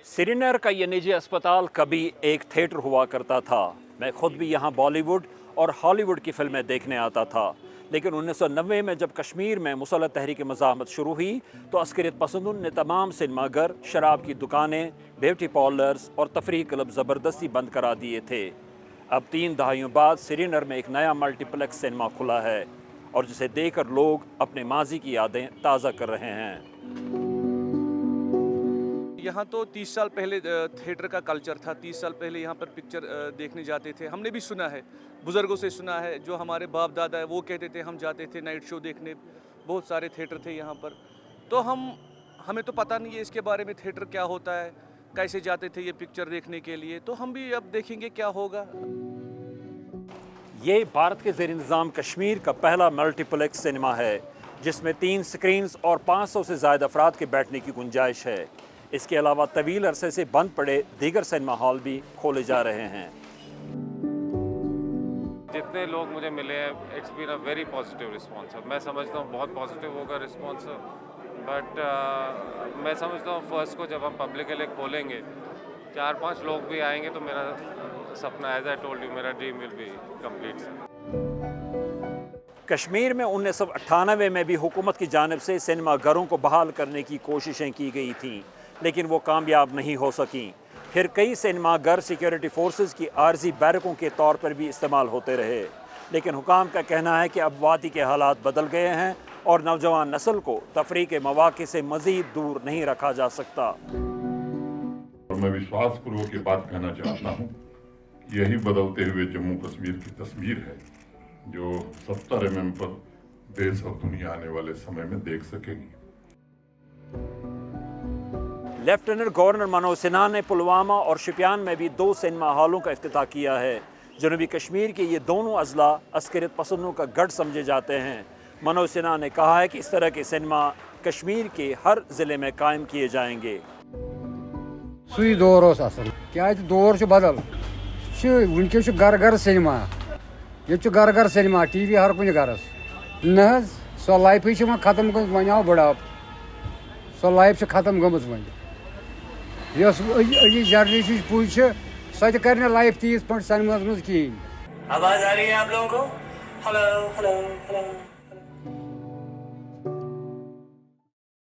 श्रीनगर का ये निजी अस्पताल कभी एक थिएटर हुआ करता था। मैं खुद भी यहाँ बॉलीवुड और हॉलीवुड की फिल्में देखने आता था, लेकिन 1990 में जब कश्मीर में मुसल्लह तहरीक मज़ाहमत शुरू हुई तो अस्करियत पसंदों ने तमाम सिनेमाघर, शराब की दुकानें, ब्यूटी पार्लर्स और तफरीह क्लब ज़बरदस्ती बंद करा दिए थे। अब 3 दहाइयों बाद श्रीनगर में एक नया मल्टीप्लेक्स सिनेमा खुला है और जिसे देखकर लोग अपने माजी की यादें ताज़ा कर रहे हैं। यहाँ तो 30 साल पहले थिएटर का कल्चर था। 30 साल पहले यहाँ पर पिक्चर देखने जाते थे। हमने भी सुना है, बुज़ुर्गों से सुना है, जो हमारे बाप दादा है वो कहते थे हम जाते थे नाइट शो देखने। बहुत सारे थिएटर थे यहाँ पर। तो हमें तो पता नहीं है इसके बारे में, थिएटर क्या होता है, कैसे जाते थे ये पिक्चर देखने के लिए। तो हम भी अब देखेंगे क्या होगा। ये भारत के ज़ेर इंतज़ाम कश्मीर का पहला मल्टीप्लेक्स सिनेमा है जिसमें 3 स्क्रीन्स और 500 से ज़्यादा अफराद के बैठने की गुंजाइश है। इसके अलावा तवील अरसे से बंद पड़े दीगर सिनेमा हॉल भी खोले जा रहे हैं। जितने लोग मुझे मिले हैं, it's been a very positive response. मैं समझता हूँ बहुत पॉजिटिव होगा रिस्पॉन्स, बट मैं समझता हूँ फर्स्ट को जब हम पब्लिक के लिए खोलेंगे, 4-5 लोग भी आएंगे तो मेरा सपना, एज आई टोल्ड यू, मेरा dream will be complete. Kashmir में 1998 में भी हुकूमत की जानिब से सिनेमा घरों को बहाल करने की कोशिशें की गई थीं, लेकिन वो कामयाब नहीं हो सकीं। फिर कई सिनेमा घर सिक्योरिटी फोर्सेस की आर्जी बैरकों के तौर पर भी इस्तेमाल होते रहे, लेकिन हुकाम का कहना है कि अब वादी के हालात बदल गए हैं और नौजवान नस्ल को तफरीह के मौक़े से मज़ीद दूर नहीं रखा जा सकता। और मैं विश्वासपूर्वक ये बात कहना चाहता हूँ, यही बदलते हुए जम्मू कश्मीर की तस्वीर है जो 70 mm पर देश और दुनिया आने वाले समय में देख सकेगी। लेफ्टिनेंट गवर्नर मनोज सिन्हा ने पुलवामा और शोपियान में भी 2 सिनेमा हॉलों का इफ्तिताह किया है। जनूबी कश्मीर के ये दोनों अजला अस्करियत पसंदों का गढ़ समझे जाते हैं। मनोज सिन्हा ने कहा है कि इस तरह के सिनेमा कश्मीर के हर ज़िले में कायम किए जाएंगे। सुई दौर ओस असल, क्या दौर छ बदल, वनकस घर घर सिनेमा, ये घर घर सिनेमा, टीवी हर कुछ घरस न सो लाइफ खत्म गई, वन आव बुढ़ाप, सो लाइफ खत्म गमज वन। जनरेशन पुज सो कर लाइफ तीस पे सिनेमा मज कहें। आवाज आ रही है आप लोगों को? Hello hello hello.